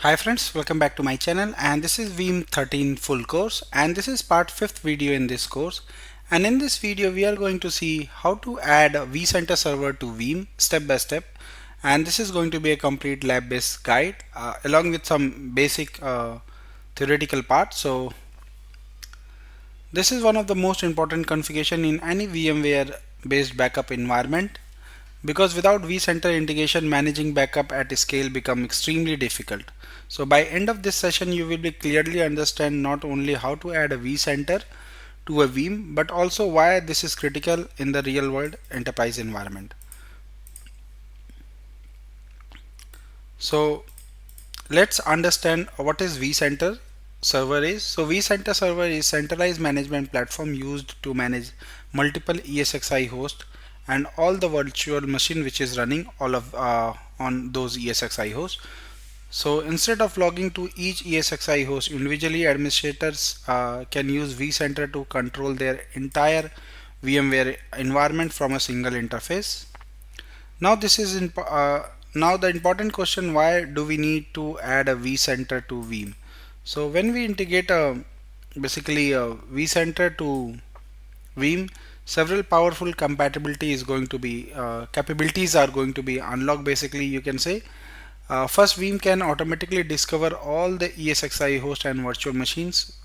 Hi friends, welcome back to my channel, and this is Veeam 13 full course, and this is part 5th video in this course. And in this video we are going to see how to add a vCenter server to Veeam step by step, and this is going to be a complete lab based guide along with some basic theoretical parts. So this is one of the most important configuration in any VMware based backup environment, because without vCenter integration, managing backup at scale become extremely difficult. So by end of this session you will be clearly understand not only how to add a vCenter to a Veeam, but also why this is critical in the real world enterprise environment. So let's understand what is vCenter server is. So vCenter server is centralized management platform used to manage multiple ESXi hosts and all the virtual machine which is running all of on those ESXi hosts. So instead of logging to each ESXi host individually, administrators can use vCenter to control their entire VMware environment from a single interface. Now this is now the important question: why do we need to add a vCenter to Veeam? So when we integrate basically a vCenter to Veeam, several powerful compatibility is going to be capabilities are going to be unlocked. Basically, you can say first, Veeam can automatically discover all the ESXi host and virtual machines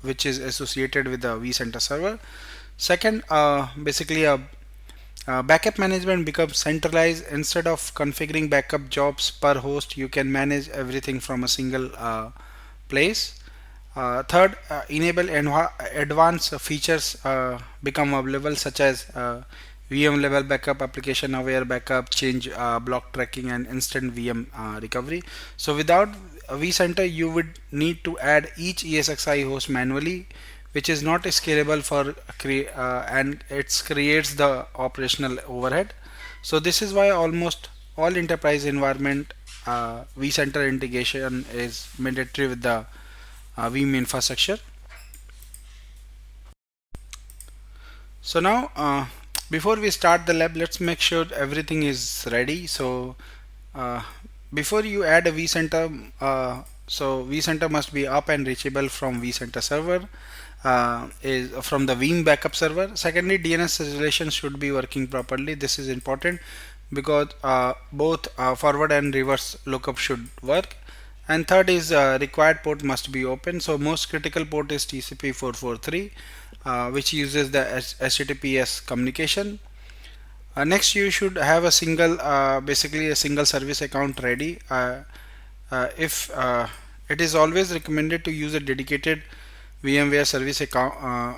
which is associated with the vCenter server. Second, basically backup management becomes centralized. Instead of configuring backup jobs per host, you can manage everything from a single place. Third, enable advanced features become available, such as VM level backup, application aware backup, change block tracking, and instant VM recovery. So without vCenter, you would need to add each ESXi host manually, which is not scalable for and it creates the operational overhead. So this is why almost all enterprise environment vCenter integration is mandatory with the Veeam infrastructure. So now before we start the lab, let's make sure everything is ready. So uh, before you add a vCenter, so vCenter must be up and reachable from vCenter server, is from the Veeam backup server. Secondly, DNS resolution should be working properly. This is important because both forward and reverse lookup should work. And third is required port must be open. So most critical port is TCP 443, which uses the HTTPS communication. Next, you should have a single basically a single service account ready. If it is always recommended to use a dedicated VMware service account,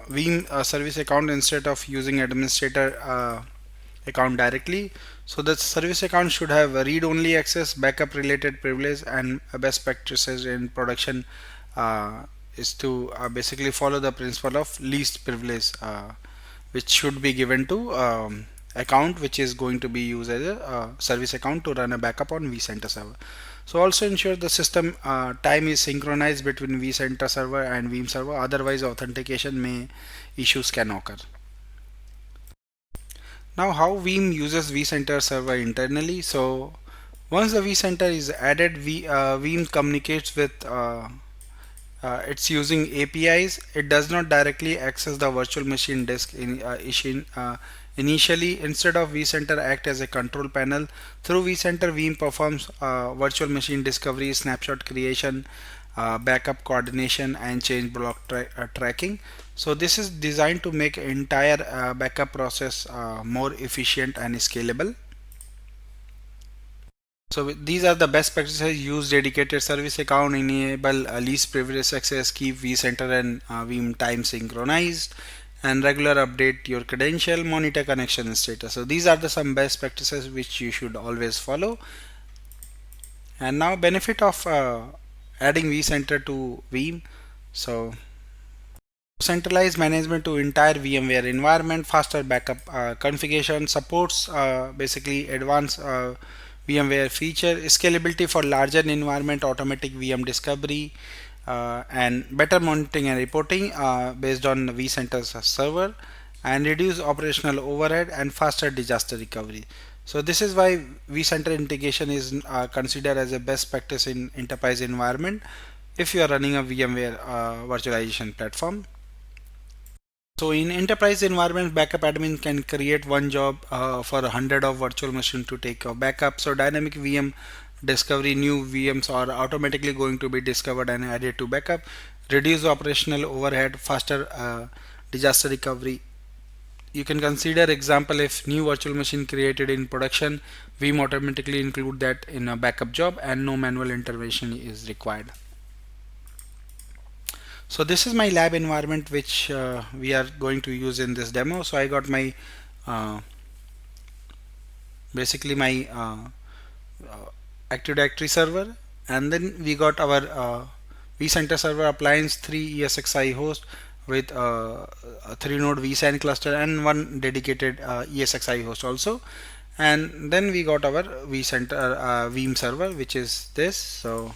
Veeam service account, instead of using administrator account directly. So the service account should have a read-only access, backup related privilege, and best practices in production is to basically follow the principle of least privilege, which should be given to account which is going to be used as a service account to run a backup on vCenter server. So also ensure the system time is synchronized between vCenter server and Veeam server, otherwise authentication issues can occur. Now how Veeam uses vCenter server internally. So once the vCenter is added, Veeam communicates with it's using APIs. It does not directly access the virtual machine disk initially. Instead of vCenter act as a control panel. Through vCenter, Veeam performs virtual machine discovery, snapshot creation, backup coordination, and change block tracking. So this is designed to make entire backup process more efficient and scalable. So these are the best practices: use dedicated service account, enable least privilege access, keep vCenter and Veeam time synchronized, and regular update your credential, monitor connection status. So these are the some best practices which you should always follow. And now benefit of adding vCenter to Veeam. So centralized management to entire VMware environment, faster backup configuration, supports basically advanced VMware feature, scalability for larger environment, automatic VM discovery, and better monitoring and reporting based on vCenter's server, and reduce operational overhead and faster disaster recovery. So this is why vCenter integration is considered as a best practice in enterprise environment if you are running a VMware virtualization platform. So in enterprise environment, backup admin can create one job for 100 of virtual machine to take a backup. So dynamic VM discovery, new VMs are automatically going to be discovered and added to backup, reduce operational overhead, faster disaster recovery. You can consider example if new virtual machine created in production, Veeam automatically include that in a backup job and no manual intervention is required. So this is my lab environment which we are going to use in this demo. So I got my basically my Active Directory server, and then we got our vCenter server appliance, 3 ESXi host with a 3 node vSAN cluster and one dedicated ESXi host also. And then we got our vCenter Veeam server, which is this. So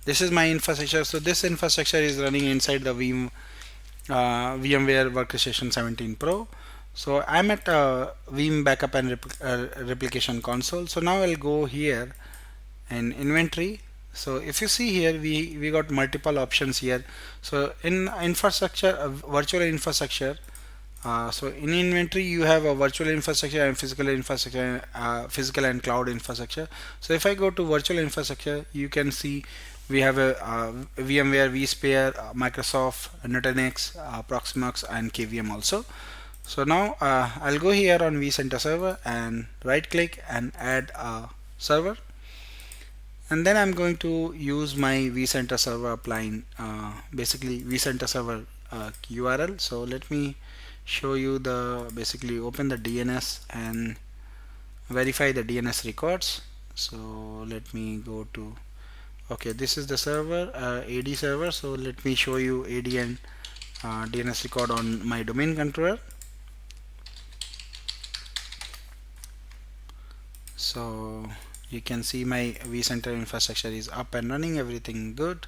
this is my infrastructure. So this infrastructure is running inside the Veeam VMware Workstation 17 Pro. So I'm at Veeam Backup and Replication console. So now I'll go here in inventory. So if you see here, we got multiple options here. So in infrastructure, virtual infrastructure. So in inventory you have a virtual infrastructure and physical infrastructure, physical and cloud infrastructure. So if I go to virtual infrastructure, you can see we have a VMware, vSphere, Microsoft, Nutanix, Proxmox, and KVM also. So now I'll go here on vCenter server and right click and add a server, and then I'm going to use my vCenter server applying basically vCenter server URL. So let me show you the basically open the DNS and verify the DNS records. So let me go to, okay, this is the server AD server. So let me show you AD and DNS record on my domain controller. So you can see my vCenter infrastructure is up and running, everything good.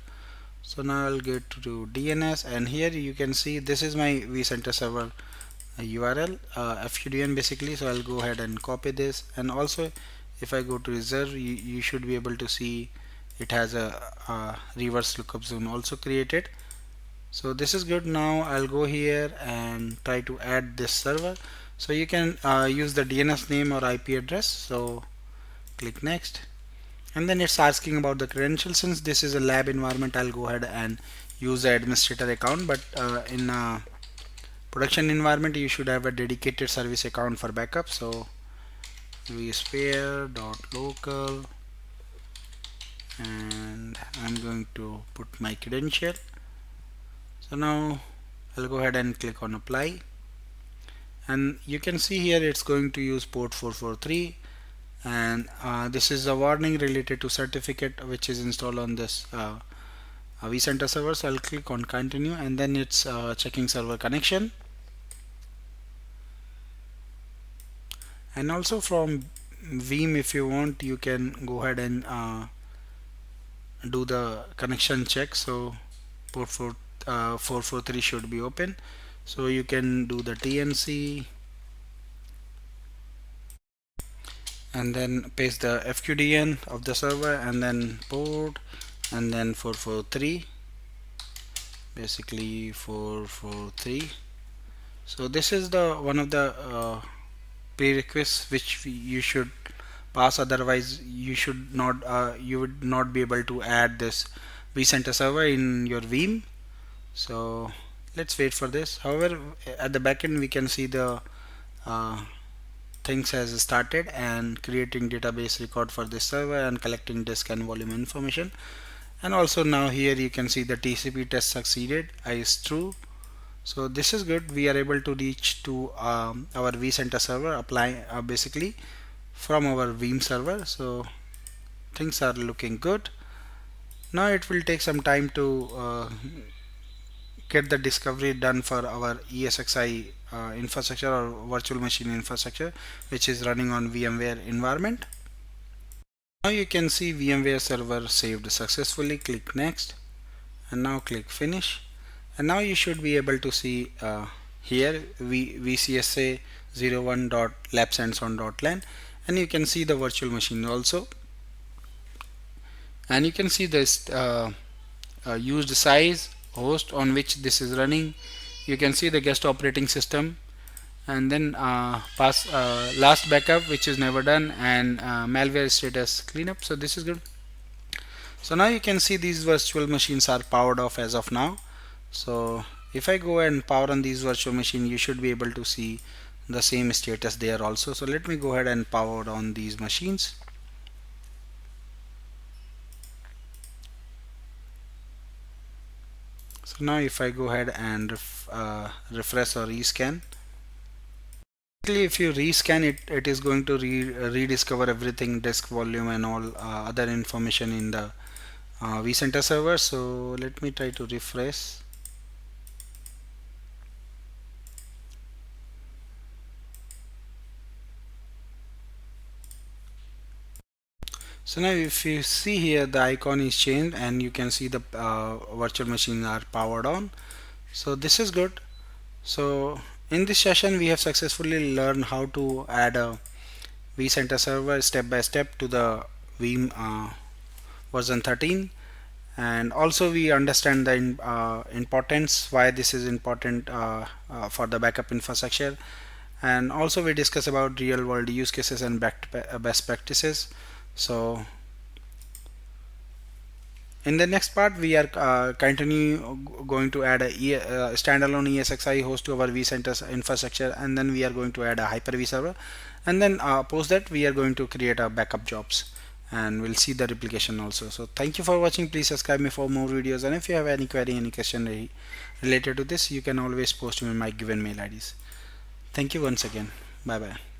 So now I'll get to DNS, and here you can see this is my vCenter server URL FQDN basically. So I'll go ahead and copy this, and also if I go to reserve, you should be able to see it has a reverse lookup zone also created. So this is good. Now I'll go here and try to add this server. So you can use the DNS name or IP address. So click next, and then it's asking about the credentials. Since this is a lab environment, I'll go ahead and use the administrator account, but in production environment you should have a dedicated service account for backup. So vSphere.local, and I'm going to put my credential. So now I'll go ahead and click on apply, and you can see here it's going to use port 443, and this is a warning related to certificate which is installed on this vCenter server. So I'll click on continue, and then it's checking server connection. And also from Veeam, if you want, you can go ahead and do the connection check. So port 443 should be open, so you can do the TNC and then paste the FQDN of the server and then port and then 443, basically 443. So this is the one of the prerequisites which you should pass, otherwise you should not you would not be able to add this vCenter server in your Veeam. So let's wait for this. However, at the backend we can see the things has started and creating database record for this server and collecting disk and volume information. And also now here you can see the TCP test succeeded is true. So this is good. We are able to reach to our vCenter server apply basically from our Veeam server. So things are looking good. Now it will take some time to get the discovery done for our ESXi infrastructure or virtual machine infrastructure which is running on VMware environment. Now you can see VMware server saved successfully. Click next and now click finish, and now you should be able to see here vcsa01.labsandson.lan, and you can see the virtual machine also, and you can see this used size, host on which this is running. You can see the guest operating system, and then last backup which is never done, and malware status cleanup. So this is good. So now you can see these virtual machines are powered off as of now. So if I go and power on these virtual machine, you should be able to see the same status there also. So let me go ahead and power on these machines. So now if I go ahead and refresh or rescan, if you rescan it, it is going to rediscover everything, disk volume and all other information in the vCenter server. So let me try to refresh. So now if you see here, the icon is changed and you can see the virtual machines are powered on. So this is good. So in this session we have successfully learned how to add a vCenter server step by step to the Veeam version 13, and also we understand the importance, why this is important for the backup infrastructure, and also we discuss about real world use cases and best practices. So in the next part we are going to add a standalone ESXi host to our vCenter infrastructure, and then we are going to add a Hyper-V server, and then post that we are going to create a backup jobs, and we'll see the replication also. So thank you for watching. Please subscribe me for more videos, and if you have any query, any question related to this, you can always post me in my given mail IDs. Thank you once again. Bye bye.